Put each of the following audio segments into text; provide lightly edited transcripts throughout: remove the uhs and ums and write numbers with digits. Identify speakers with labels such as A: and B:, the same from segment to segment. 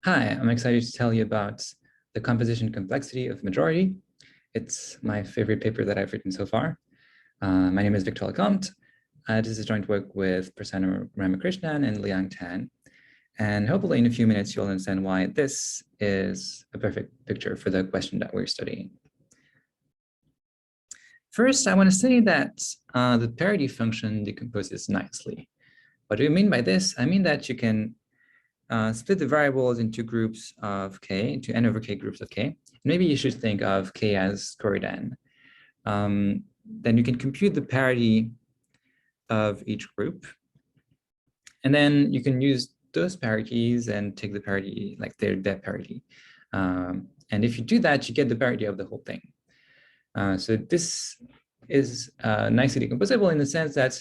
A: Hi, I'm excited to tell you about the composition complexity of majority. It's my favorite paper that I've written so far. My name is Victor Lecomte. This is a joint work with Prasanna Ramakrishnan and Liang Tan. And hopefully in a few minutes, you'll understand why this is a perfect picture for the question that we're studying. First, I want to say that the parity function decomposes nicely. What do you mean by this? I mean that you can split the variables into groups of k, into n over k groups of k. Maybe you should think of k as squared n. Then you can compute the parity of each group. And then you can use those parities and take the parity, like their parity. And if you do that, you get the parity of the whole thing. So this is nicely decomposable in the sense that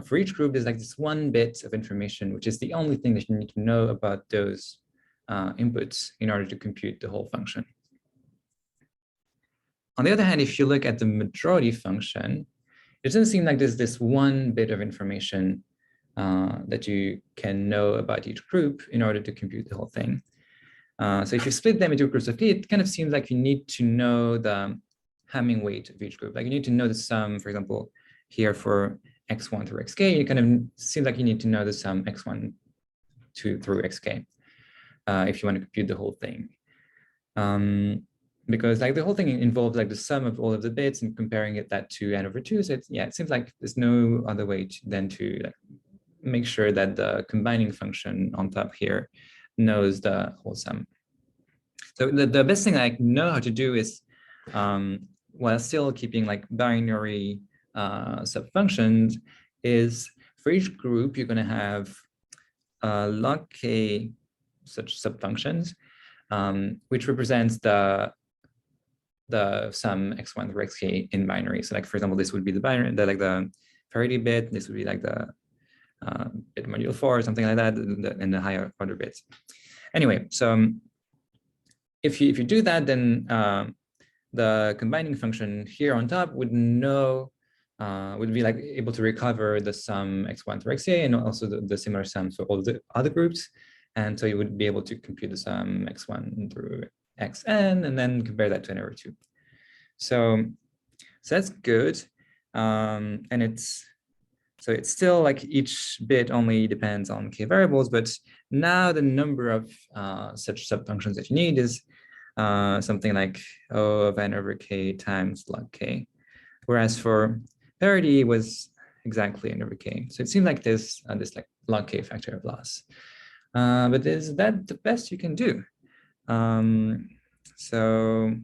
A: for each group, there's like this one bit of information, which is the only thing that you need to know about those inputs in order to compute the whole function. On the other hand, if you look at the majority function, it doesn't seem like there's this one bit of information that you can know about each group in order to compute the whole thing. So if you split them into groups of k, it kind of seems like you need to know the Hamming weight of each group. Like you need to know the sum, for example, here for x1 through xk, it kind of seems like you need to know the sum x1 through xk if you want to compute the whole thing. Because like the whole thing involves like the sum of all of the bits and comparing that to n over 2. So it's, yeah, it seems like there's no other way than to like, make sure that the combining function on top here knows the whole sum. So the best thing I know how to do is, while still keeping like binary subfunctions, is for each group, you're going to have log k such subfunctions, which represents the sum x1 through xk in binary. So like, for example, this would be the binary, the parity bit. This would be like the bit module 4 or something like that, and the higher order bits. Anyway, so if you do that, then the combining function here on top would know, would be like able to recover the sum x1 through xk and also the similar sums for all the other groups. And so you would be able to compute the sum x1 through xn and then compare that to n over 2. So that's good. And it's still like each bit only depends on k variables, but now the number of such subfunctions that you need is something like O of n over k times log k, whereas for parity was exactly n over k. So it seems like this like log k factor of loss. But is that the best you can do? So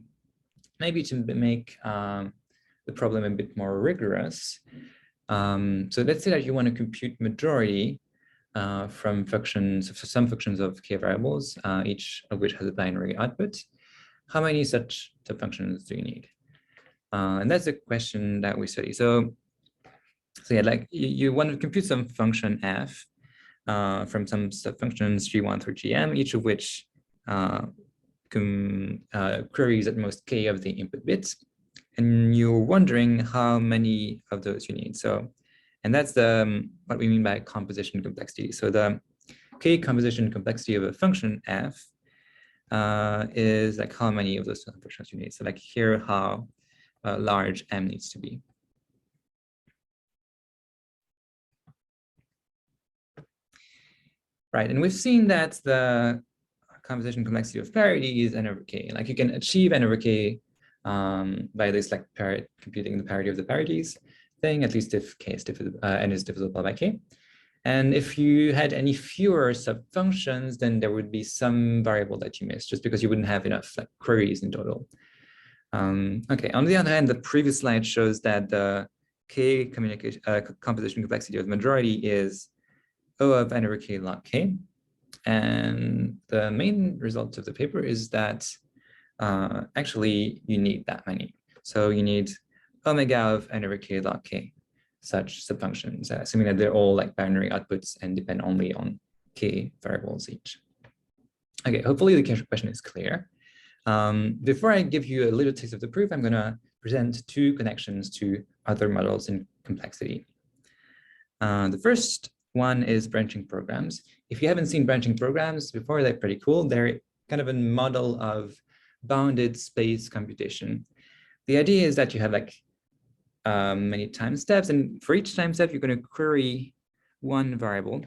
A: maybe to make the problem a bit more rigorous. So let's say that you want to compute majority from some functions of k variables, each of which has a binary output. How many such subfunctions do you need? And that's the question that we study. So yeah, like you want to compute some function f from some subfunctions g1 through gm, each of which queries at most k of the input bits. And you're wondering how many of those you need. So, and that's what we mean by composition complexity. So the k composition complexity of a function f is like how many of those functions you need. So like here, how large m needs to be. Right, and we've seen that the composition complexity of parity is n over k. Like you can achieve n over k by this like computing the parity of the parities thing, at least if k is n is divisible by k. And if you had any fewer subfunctions, then there would be some variable that you missed just because you wouldn't have enough like queries in total. Okay, on the other hand, the previous slide shows that the k composition complexity of the majority is O of n over k log k. And the main result of the paper is that actually you need that many. So you need omega of n over k log k, such subfunctions, assuming that they're all like binary outputs and depend only on k variables each. Okay, hopefully the question is clear. Before I give you a little taste of the proof, I'm going to present two connections to other models in complexity. The first One is branching programs. If you haven't seen branching programs before, they're pretty cool. They're kind of a model of bounded space computation. The idea is that you have like many time steps, and for each time step, you're going to query one variable.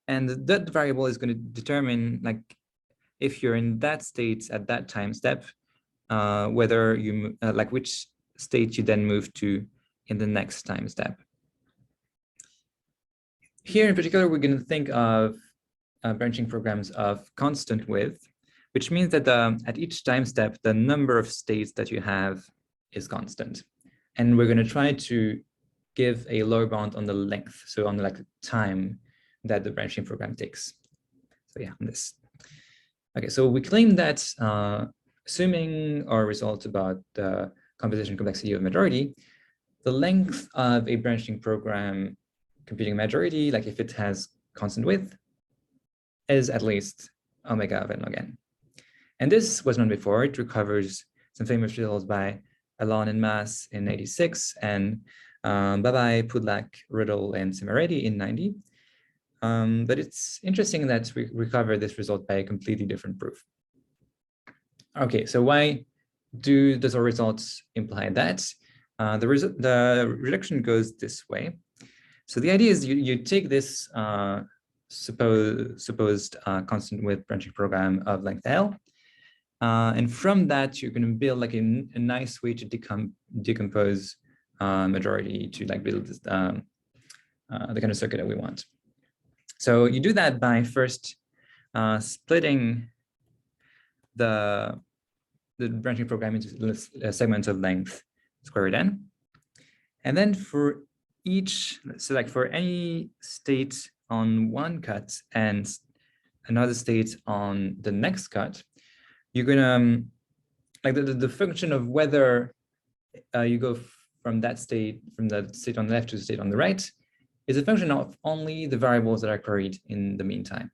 A: And that variable is going to determine like if you're in that state at that time step, whether you like which state you then move to in the next time step. Here in particular, we're going to think of branching programs of constant width, which means that at each time step, the number of states that you have is constant. And we're going to try to give a lower bound on the length, so on the like time that the branching program takes. So yeah, on this. Okay, so we claim that assuming our results about the composition complexity of majority, the length of a branching program computing majority, like if it has constant width, is at least omega of n log n. And this was known before. It recovers some famous results by Alon and Maas in 86 and Babai, Pudlak, Riddle, and Simaredi in 90. But it's interesting that we recover this result by a completely different proof. Okay, so why does our results imply that? The reduction goes this way. So the idea is you take this supposed constant width branching program of length L, and from that you're going to build like a nice way to decompose majority to like build this, the kind of circuit that we want. So you do that by first splitting the branching program into segments of length square root n, and then for each, so like for any state on one cut and another state on the next cut, you're gonna like the function of whether you go from that state, from the state on the left to the state on the right, is a function of only the variables that are queried in the meantime.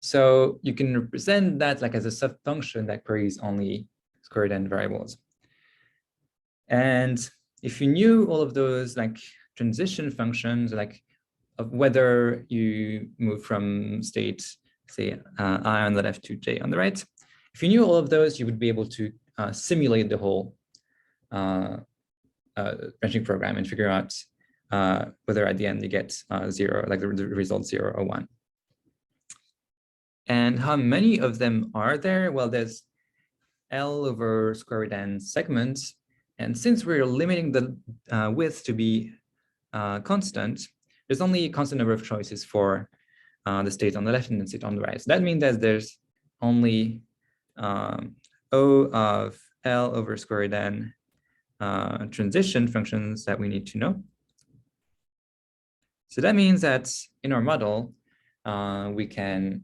A: So you can represent that like as a subfunction that queries only square root n variables. And if you knew all of those like transition functions, like of whether you move from state, say I on the left to j on the right, if you knew all of those, you would be able to simulate the whole branching program and figure out whether at the end you get 0, like the result 0 or 1. And how many of them are there? Well, there's L over square root n segments. And since we're limiting the width to be constant, there's only a constant number of choices for the state on the left and the state on the right. So that means that there's only O of L over square root n transition functions that we need to know. So that means that in our model, we can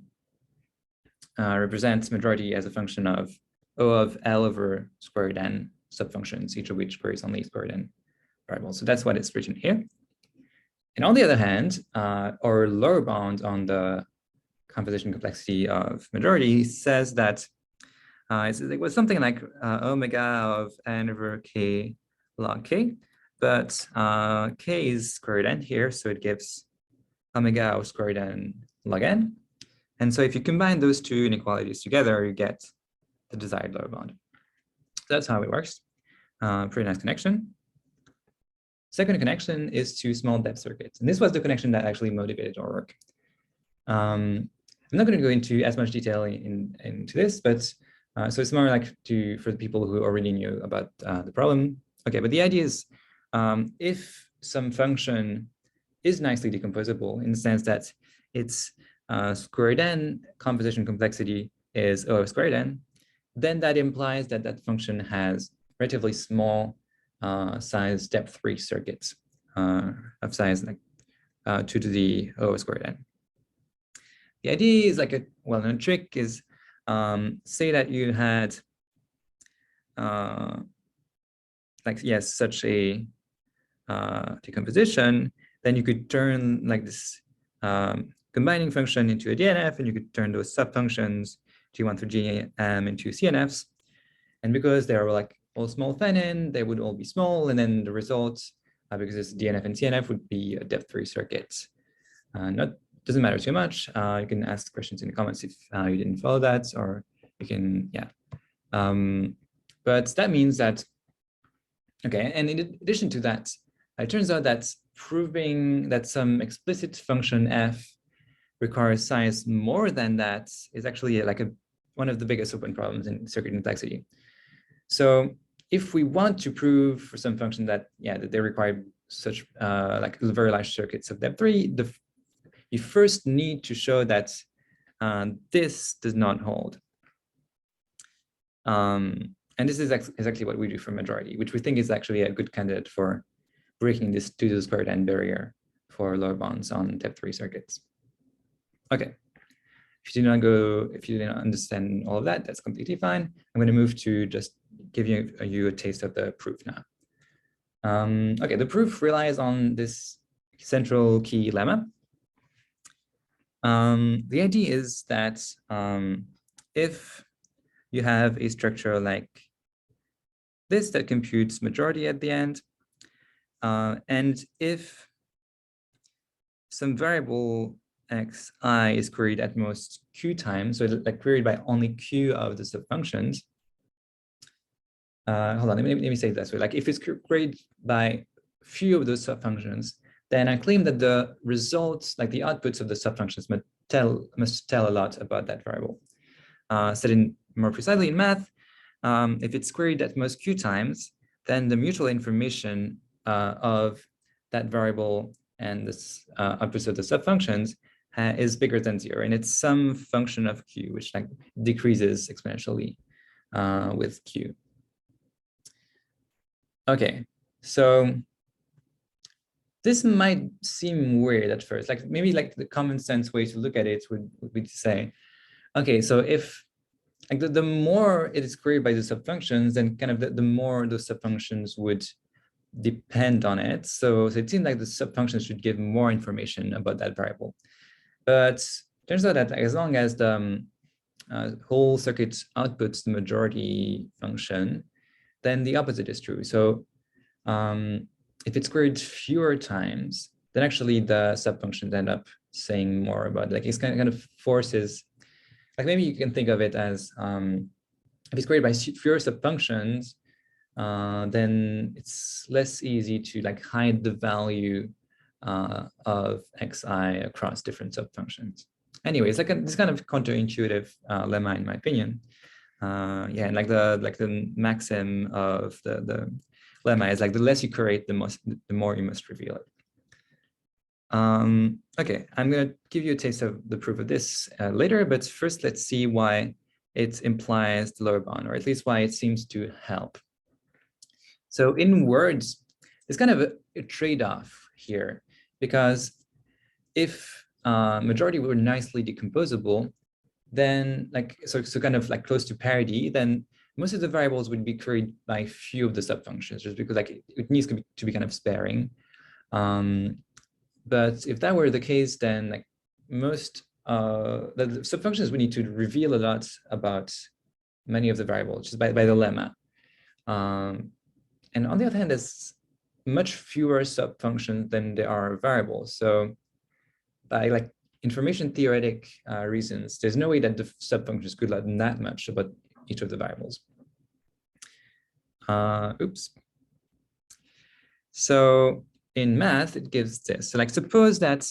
A: represent majority as a function of O of L over square root n subfunctions, each of which queries only square root n variables. So that's what it's written here. And on the other hand, our lower bound on the composition complexity of majority says that it was something like omega of n over k log k, but k is square root n here, so it gives omega of square root n log n. And so if you combine those two inequalities together, you get the desired lower bound. That's how it works. Pretty nice connection. Second connection is to small depth circuits. And this was the connection that actually motivated our work. I'm not going to go into as much detail into this, but so it's more like for the people who already knew about the problem. Okay, but the idea is if some function is nicely decomposable in the sense that its square root n composition complexity is O of square root n, then that implies that that function has relatively small size depth 3 circuits of size like 2 to the O square root n. The idea is like a well-known trick is say that you had such a decomposition, then you could turn like this combining function into a DNF, and you could turn those subfunctions G1 through GM into CNFs. And because they're like all small finite, they would all be small, and then the result because it's DNF and TNF would be a depth-3 circuit. Doesn't matter too much. You can ask questions in the comments if you didn't follow that, or you can, yeah. But that means that, okay, and in addition to that, it turns out that proving that some explicit function f requires size more than that is actually like one of the biggest open problems in circuit complexity. So if we want to prove for some function that, yeah, that they require such like very large circuits of depth 3, you first need to show that this does not hold. And this is exactly what we do for majority, which we think is actually a good candidate for breaking this 2 to the squared n barrier for lower bounds on depth 3 circuits. Okay. If you didn't understand all of that, that's completely fine. I'm going to move to just give you a taste of the proof now. Okay, the proof relies on this central key lemma. The idea is that if you have a structure like this that computes majority at the end, and if some variable xi is queried at most q times, so like queried by only q of the subfunctions. Hold on, let me say it this way. Like if it's queried by few of those subfunctions, then I claim that the results, like the outputs of the subfunctions, must tell a lot about that variable. Said in more precisely in math, if it's queried at most q times, then the mutual information of that variable and this outputs of the subfunctions is bigger than 0, and it's some function of q, which like decreases exponentially with q. Okay, so this might seem weird at first. Like maybe like the common sense way to look at it would be to say, okay, so if like the more it is queried by the subfunctions, then kind of the more those subfunctions would depend on it. So it seems like the subfunctions should give more information about that variable. But turns out that as long as the whole circuit outputs the majority function, then the opposite is true. So if it's queried fewer times, then actually the subfunctions end up saying more about it. Like it's kind of forces, like maybe you can think of it as if it's queried by fewer subfunctions, then it's less easy to like hide the value of xi across different subfunctions. Anyways, like this kind of counterintuitive lemma, in my opinion. Yeah, and like the maxim of the lemma is like the less you curate, the more you must reveal it. Okay, I'm going to give you a taste of the proof of this later, but first let's see why it implies the lower bound, or at least why it seems to help. So in words, there's kind of a trade-off here, because if majority were nicely decomposable, then like so kind of like close to parity, then most of the variables would be queried by few of the subfunctions, just because like it needs to be kind of sparing. But if that were the case, then like most the subfunctions would need to reveal a lot about many of the variables just by the lemma. And on the other hand, there's much fewer subfunctions than there are variables. So by like information theoretic reasons, there's no way that the subfunctions could learn that much about each of the variables. Oops. So in math, it gives this. So like suppose that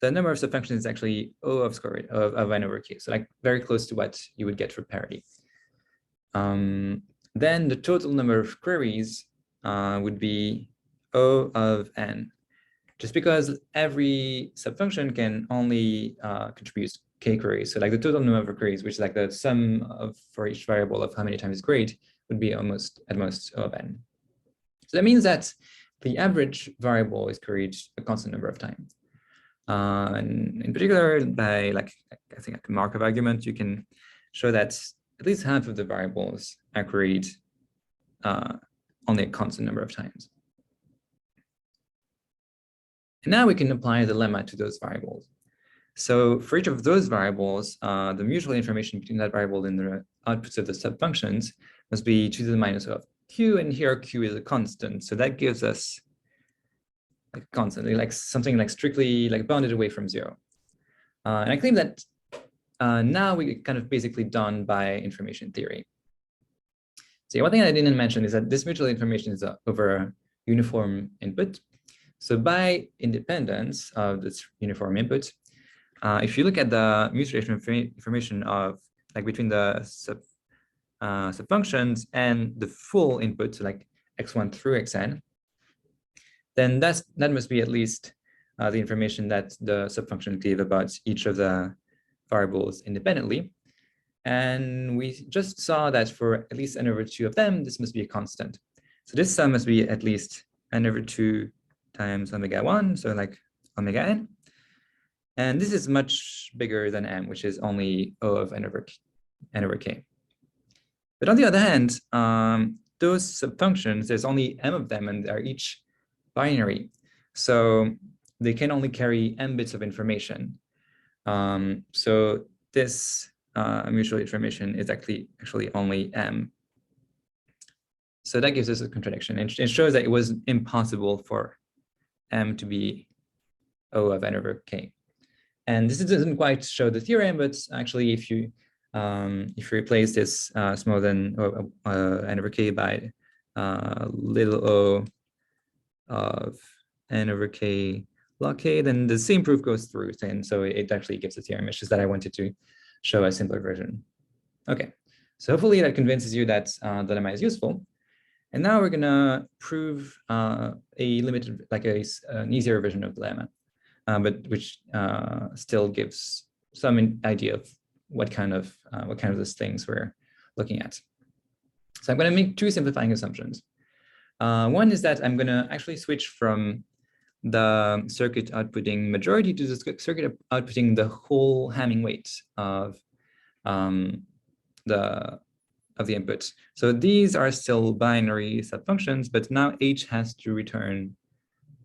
A: the number of subfunctions is actually O of square root of n over k. So like very close to what you would get for parity. Then the total number of queries would be O of n, just because every subfunction can only contribute k queries. So like the total number of queries, which is like the sum of for each variable of how many times it's queried, would be almost at most O of n. So that means that the average variable is queried a constant number of times. And in particular, by like I think a Markov argument, you can show that at least half of the variables are queried only a constant number of times. And now we can apply the lemma to those variables. So for each of those variables, the mutual information between that variable and the outputs of the subfunctions must be 2 to the minus of q, and here q is a constant. So that gives us like constantly, like something like strictly like bounded away from zero. And I claim that now we kind of basically done by information theory. So one thing I didn't mention is that this mutual information is over a uniform input. So by independence of this uniform input, if you look at the mutual information of like between the subfunctions and the full input, so like x1 through xn, then that must be at least the information that the subfunction gave about each of the variables independently. And we just saw that for at least n/2 of them, this must be a constant. So this sum must be at least n/2 times omega1, so like omega n. And this is much bigger than m, which is only O of n/k. But on the other hand, those subfunctions, there's only m of them, and they're each binary. So they can only carry m bits of information. So this mutual information is actually only m. So that gives us a contradiction. It shows that it was impossible for m to be O of n/k. And this doesn't quite show the theorem, but actually, if you replace this smaller than n/k by little o of n/k log k, then the same proof goes through. And so it actually gives a theorem. It's just that I wanted to show a simpler version. Okay, so hopefully that convinces you that the lemma is useful. And now we're gonna prove a limited, like an easier version of the lemma, but which still gives some idea of what kind of those things we're looking at. So I'm gonna make two simplifying assumptions. One is that I'm gonna actually switch from the circuit outputting majority to the circuit outputting the whole Hamming weight of the input. So these are still binary subfunctions, but now H has to return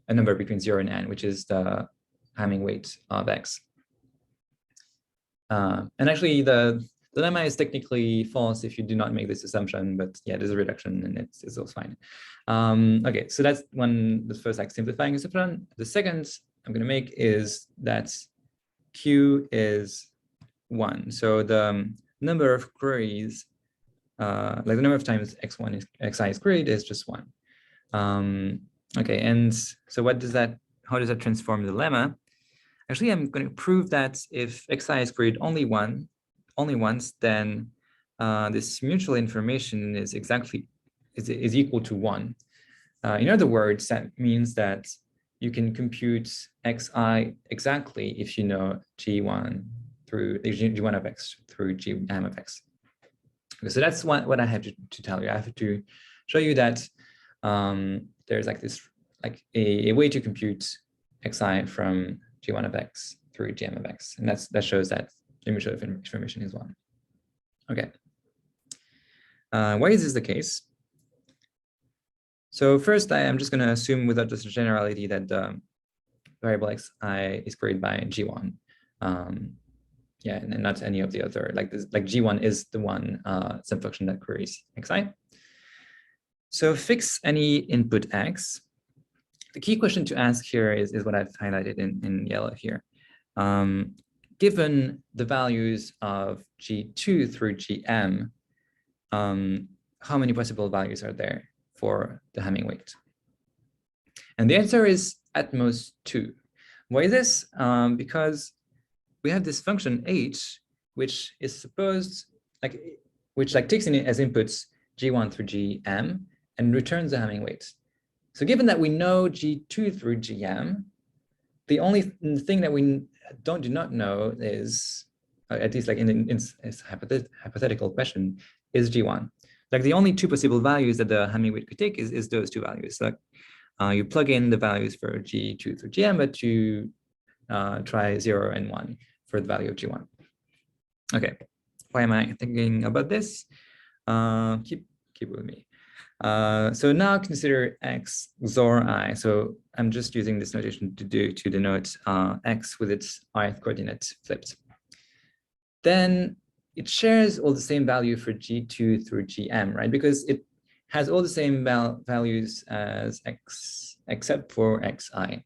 A: a number between 0 and n, which is the Hamming weight of x. And actually, the lemma is technically false if you do not make this assumption, but yeah, there's a reduction and it's also fine. Okay, so that's the first like simplifying assumption. The second I'm going to make is that Q is 1. So the number of queries, like the number of times xi is queried is just 1. Okay, and so how does that transform the lemma? Actually, I'm going to prove that if xi is queried only once, then this mutual information is equal to 1. In other words, that means that you can compute xi exactly if you know g1 through g1 of x through gm of x. Okay, so that's what I have to tell you. I have to show you that there's like this a way to compute xi from g1 of x through gm of x, and that shows that the mutual information is 1. Okay. Why is this the case? So first, I am just going to assume without this generality that the variable xi is queried by g1. Yeah, and not any of the other, like g1 is the one subfunction that queries xi. So fix any input x. The key question to ask here is what I've highlighted in yellow here. Given the values of g2 through gm, how many possible values are there for the Hamming weight? And the answer is at most 2. Why is this? Because we have this function h, which is supposed which takes in as inputs g1 through gm and returns the Hamming weight. So given that we know g2 through gm, the only thing that we do not know is, at least like in this hypothetical question, is g1. Like the only 2 possible values that the Hamming weight could take is those 2 values. So you plug in the values for g2 through gm, but you try 0 and 1 for the value of g1. Okay, why am I thinking about this? Keep with me. So now consider x XOR I. So I'm just using this notation to denote x with its ith coordinate flipped. Then it shares all the same value for g2 through gm, right? Because it has all the same values as x except for xi.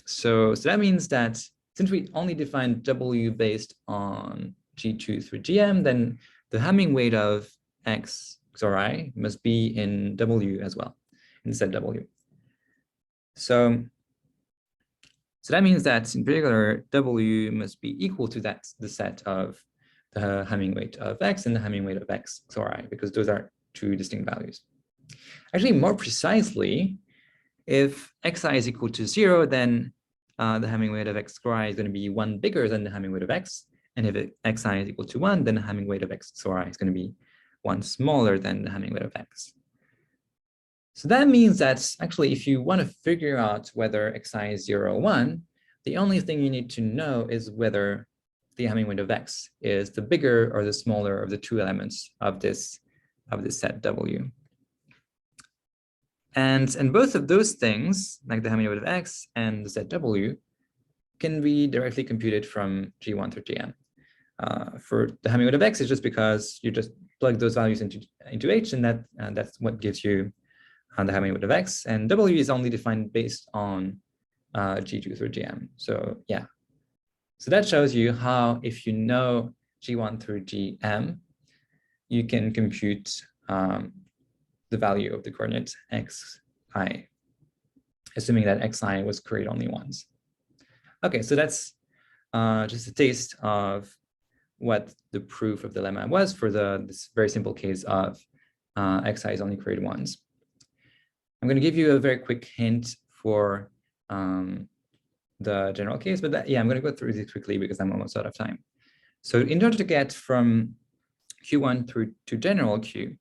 A: So that means that since we only defined W based on G2 through Gm, then the Hamming weight of X XOR I must be in W as well, in set W. So that means that in particular, W must be equal to the set of the Hamming weight of X and the Hamming weight of X XOR I, because those are two distinct values. Actually, more precisely, if xi is equal to 0, then the Hamming weight of x XOR I is going to be 1 bigger than the Hamming weight of x. And if xi is equal to 1, then the Hamming weight of x XOR I is going to be 1 smaller than the Hamming weight of x. So that means that actually, if you want to figure out whether xi is 0 or 1, the only thing you need to know is whether the Hamming weight of x is the bigger or the smaller of the two elements of this set W. And both of those things, like the Hamming weight of x and the set W, can be directly computed from G1 through Gm. For the Hamming weight of x, it's just because you just plug those values into H, and that's what gives you the Hamming weight of x. And W is only defined based on G2 through Gm. So yeah. So that shows you how, if you know G1 through Gm, you can compute the value of the coordinate xi, assuming that xi was created only once. Okay, so that's just a taste of what the proof of the lemma was for this very simple case of xi is only created once. I'm going to give you a very quick hint for the general case, but yeah, I'm going to go through this quickly because I'm almost out of time. So in order to get from Q1 through to general Q,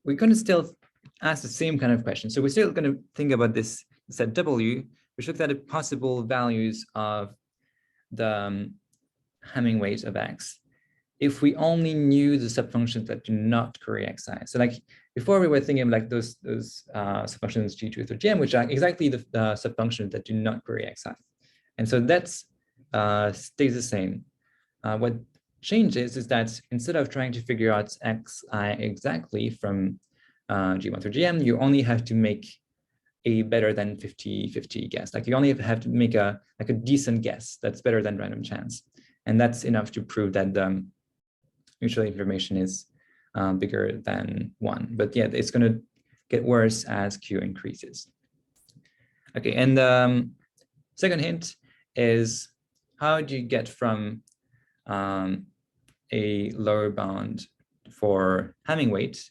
A: we're going to still ask the same kind of question. So we're still going to think about this set W, which looks at the possible values of the Hamming weight of x if we only knew the subfunctions that do not query xi. So like before, we were thinking of like those subfunctions G2 through Gm, which are exactly the subfunctions that do not query xi. And so that's stays the same. What changes is that instead of trying to figure out xi exactly from G1 through Gm, you only have to make a better than 50-50 guess. Like you only have to make a decent guess that's better than random chance. And that's enough to prove that the mutual information is bigger than 1. But yeah, it's going to get worse as Q increases. Okay, and the second hint is, how do you get from a lower bound for Hamming weight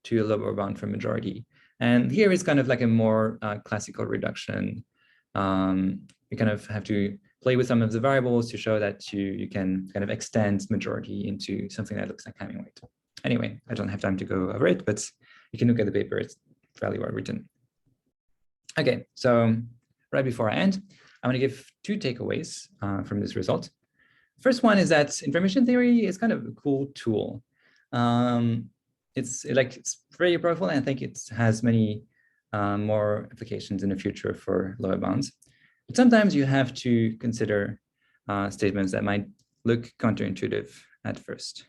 A: to a lower bound for majority? And here is kind of like a more classical reduction. You kind of have to play with some of the variables to show that you can kind of extend majority into something that looks like Hamming weight. Anyway, I don't have time to go over it, but you can look at the paper. It's fairly well written. Okay, so right before I end, I'm going to give 2 takeaways from this result. First one is that information theory is kind of a cool tool. It's very powerful, and I think it has many more applications in the future for lower bounds. But sometimes you have to consider statements that might look counterintuitive at first.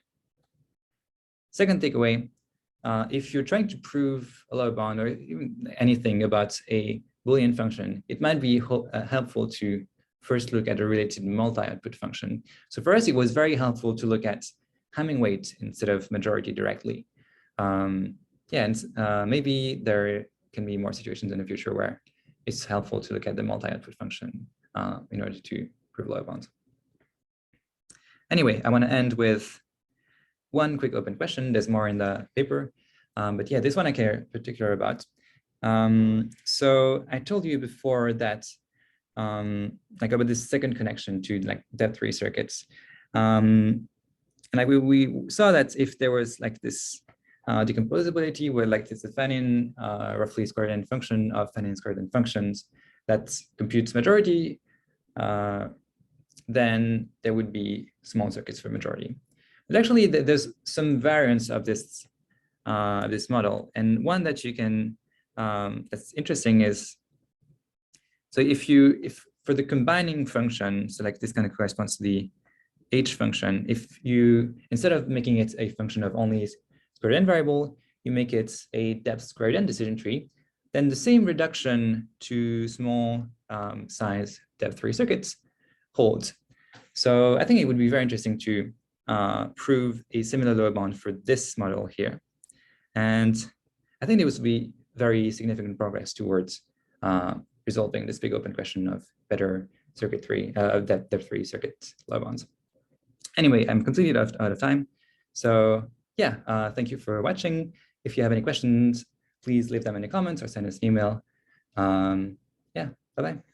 A: Second takeaway, if you're trying to prove a lower bound or even anything about a Boolean function, it might be helpful to first look at a related multi-output function. So for us, it was very helpful to look at Hamming weight instead of majority directly. Yeah, and maybe there can be more situations in the future where it's helpful to look at the multi-output function in order to prove lower bounds. Anyway, I want to end with one quick open question. There's more in the paper, but yeah, this one I care particular about. So I told you before that like about this second connection to like depth-3 circuits. And like we saw that if there was like this decomposability where like it's a Fannin roughly squared n function of Fannin squared n functions that computes majority, then there would be small circuits for majority. But actually, there's some variants of this this model, and one that you can that's interesting is, so if for the combining function, so like this kind of corresponds to the H function, if you, instead of making it a function of only squared n variable, you make it a depth squared n decision tree, then the same reduction to small size depth 3 circuits holds. So I think it would be very interesting to prove a similar lower bound for this model here. And I think there would be very significant progress towards resolving this big open question of better circuit 3, depth 3 circuit lower bounds. Anyway, I'm completely out of time. So yeah, thank you for watching. If you have any questions, please leave them in the comments or send us an email. Yeah, bye-bye.